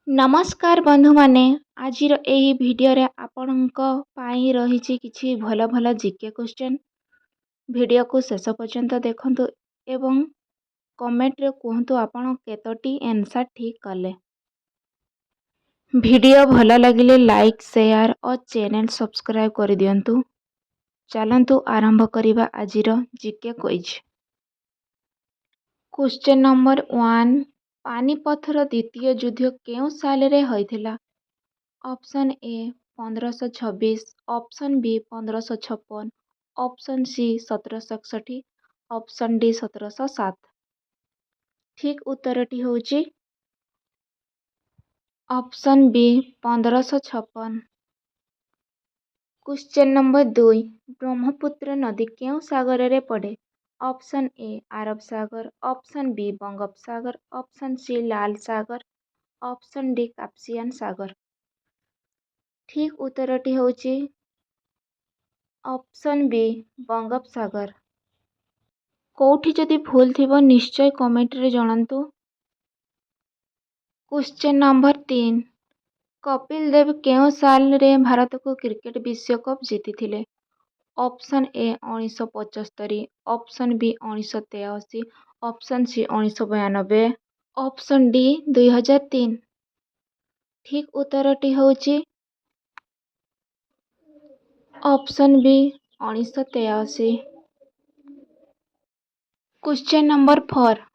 नमस्कार बंधु माने आजिर एही भिडियोरे आपणଙ୍କ ପାଇଁ ରହିଛି କିଛି ଭଲ ଭଲ ଜିକେ क्वेश्चन। भिडियो को शेष पर्यंत देखंतु एवं कमेंट रे कहंतु आपण केतोटी आंसर ठीक कले। भिडियो भल लगिले लाइक शेयर और चैनल सब्सक्राइब कर दियंतु। चलंतु आरंभ करिबा आजिर जीके क्विज। क्वेश्चन नंबर 1 पानीपथर द्वितीय युद्ध केउ साल रे होइथिला? Option A 1526, option B 1556, option C 1761, option D 1707। ठीक उत्तरटी होची option B 1556। Question number 2 Brahmaputra नदी केउ सागर रे पड़े? ऑप्शन ए अरब सागर, ऑप्शन बी बंगोपसागर, ऑप्शन सी लाल सागर, ऑप्शन डी कैस्पियन सागर। ठीक उत्तरटी होची ऑप्शन बी बंगोपसागर। कोठी जदि भूल थिबो निश्चय कमेंट रे जणांतु। क्वेश्चन नंबर 3 कपिल देव केउ साल रे भारत को क्रिकेट विश्व कप जीतिथिले? Option A 1975, option B 1983, option C 1992, option D 2003। ठीक उत्तरटी होची option B 1983। Question number 4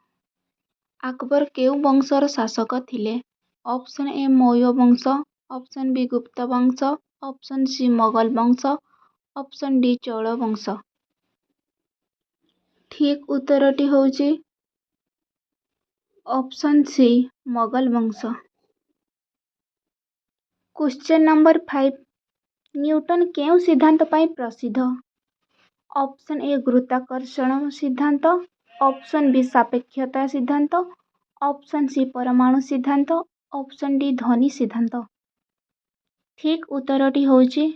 Akbar केउ वंशर शासक थिले? ऑप्शन ए मौर्य वंश, ऑप्शन बी गुप्त वंश, ऑप्शन सी मोगल वंश, ऑप्शन डी चोल वंश। ठीक उत्तरटी होची ऑप्शन सी मोगल वंश। क्वेश्चन नंबर 5 न्यूटन केउ सिद्धांत पाई प्रसिद्ध? ऑप्शन ए गुरुत्वाकर्षण सिद्धांत, ऑप्शन बी सापेक्षता सिद्धांत, ऑप्शन सी परमाणु सिद्धांत, ऑप्शन डी ध्वनि सिद्धांत। ठीक उत्तरटी होची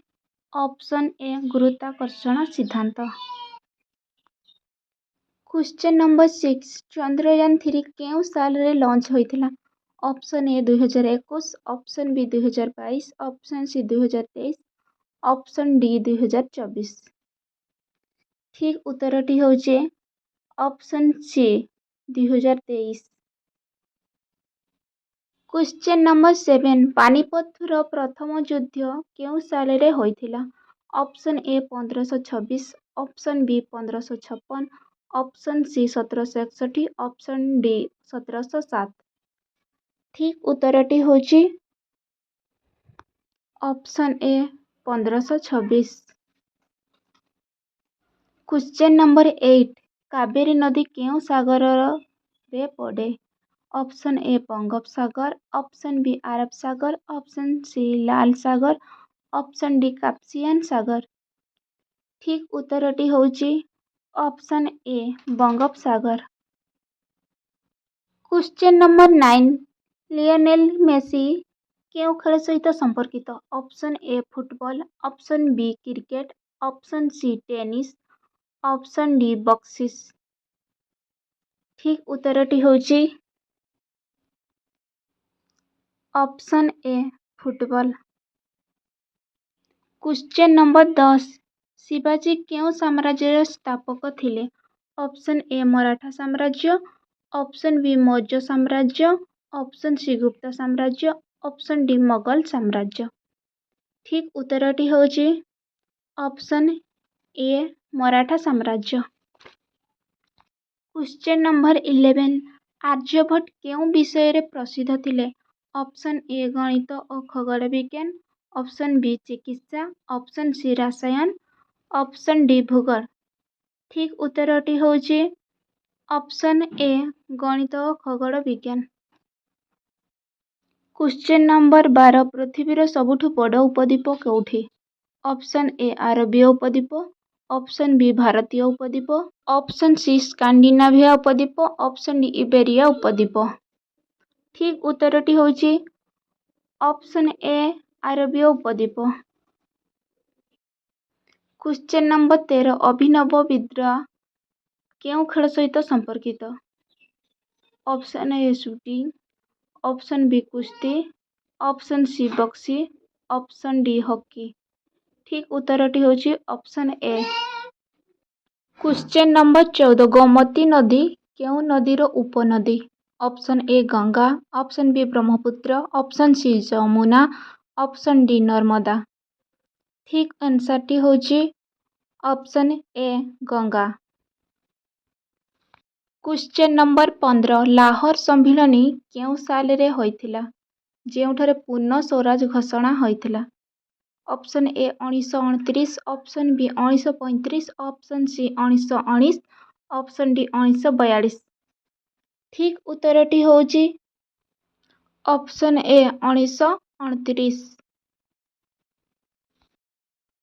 ऑप्शन ए गुरुत्वाकर्षण सिद्धांत। क्वेश्चन नंबर 6 चंद्रयान 3 केउ साल रे लॉन्च होइथिला? Option A 2021, option B 2022, option C 2023, option D 2024। ठीक उत्तरटी होची ऑप्शन सी 2023। क्वेश्चन नंबर 7 पानीपथर प्रथम युद्ध केउ साल रे होइथिला? Option A 1526, option B 1556, option C 1761, option D 1707। ठीक उत्तरटी होची option A 1526। Question number 8 Kaveri नदी केउ सागर रे पड़े? ऑप्शन ए बंगोपसागर, ऑप्शन बी अरब सागर, ऑप्शन सी लाल सागर, ऑप्शन डी कैस्पियन सागर। ठीक उत्तरटी होची ऑप्शन ए बंगोपसागर। क्वेश्चन नंबर 9 लियोनेल मेसी केउ खेल सहित संपर्कित? Option A football, option B cricket, option C tennis, option D boxing. ठीक उत्तरटी होची option A football. Question number 10 Shivaji केउ साम्राज्यर स्थापक थिले? ऑप्शन ए मराठा साम्राज्य, ऑप्शन बी मौर्य साम्राज्य, ऑप्शन सी गुप्त साम्राज्य, ऑप्शन डी मोगल साम्राज्य। ठीक उत्तरटी होची ऑप्शन ए मराठा साम्राज्य। क्वेश्चन नंबर 11 आर्यभट्ट केउ विषय रे प्रसिद्ध थिले? ऑप्शन ए गणित और खगोल विज्ञान, ऑप्शन बी चिकित्सा, ऑप्शन सी रसायन, ऑप्शन डी भूगोल। ठीक उत्तरटी होची ऑप्शन ए गणित और खगोल विज्ञान। क्वेश्चन नंबर 12 पृथ्वीर सबुठु बड़ उपद्वीप केउठी? ऑप्शन ए आरबीय उपद्वीप, ऑप्शन बी भारतीय उपद्वीप, ऑप्शन सी स्कांडिनेविया उपद्वीप, ऑप्शन डी इबेरिया उपद्वीप। ठीक उत्तरटी होची ऑप्शन ए आरबीय उपद्वीप। क्वेश्चन नंबर 13 अभिनव बिंद्रा केउ खेल सहित संपर्कित? Option A shooting, option B कुश्ती, ऑप्शन सी बक्सी, ऑप्शन डी हॉकी। ठीक उत्तरटी होची option A. Question number 14 Gomti नदी केउ नदीर उपनदी? Option A Ganga, option B Brahmaputra, option C Jamuna, option D Narmada. ठीक आंसर टी होची option A Ganga. Question number 15 Lahore सम्मिलनी केउ साल रे होइथिला जेउठारे पूर्ण स्वराज घोषणा होइथिला? Option A 1929, option B 1935, option C 1919, option D 1942। ठीक उत्तरटी होची option A 1929।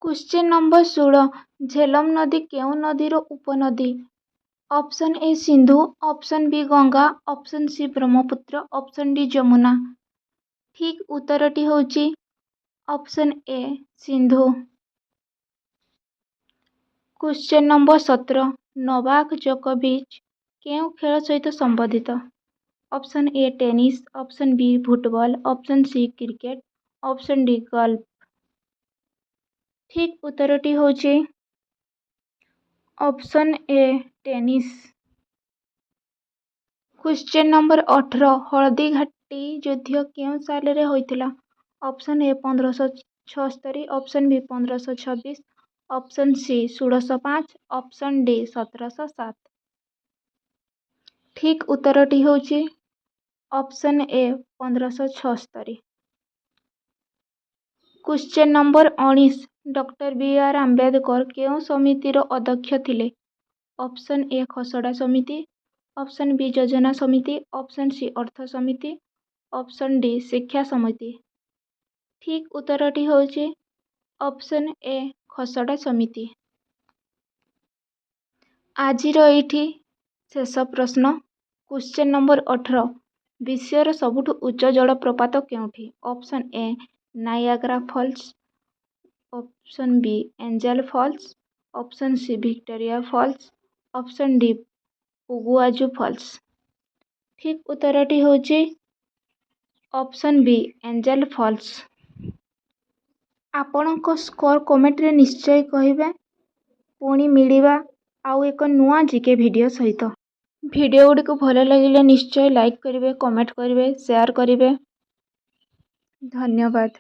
Question number 16 Jhelum नदी केउ नदीर उपनदी? Option A Sindhu, option B Ganga, option C Brahmaputra, option D Jamuna. ठीक उत्तरटी होची option A Sindhu. Question number 17 Novak जोकोविच केउ खेल सहित संबंधित? Option A tennis, option B football, option C cricket, option D golf. ठीक उत्तरटी होची option A tennis. Question number 18 Haldi Ghati युद्ध केउ साल रे होइथिला? Option A 1576, option B 1526, option C 1605, option D 1707। ठीक उत्तरटी होची option A 1576। Question number 19 doctor B R Ambedkar केउ समितिर अध्यक्ष थिले? ऑप्शन ए खसड़ा समिति, ऑप्शन बी योजना समिति, ऑप्शन सी अर्थ समिति, ऑप्शन डी शिक्षा समिति। ठीक उत्तरटी होची ऑप्शन ए खसड़ा समिति। आजिर एठी शेष प्रश्न क्वेश्चन नंबर 18 विश्वर सबुठु उच्च जलप्रपात केउठी? Option A Niagara Falls, option B Angel Falls, option C Victoria Falls, option D Iguazu Falls. ठीक उत्तरटी होची ऑप्शन बी एंजल फॉल्स। आपणको स्कोर कमेंट रे निश्चय कहिबे। पुणी मिलिबा आउ एक नुआ जीके वीडियो सहित। वीडियो गुडी को भल लगिले निश्चय लाइक करिवे, कमेंट करिवे, शेयर करिवे। धन्यवाद।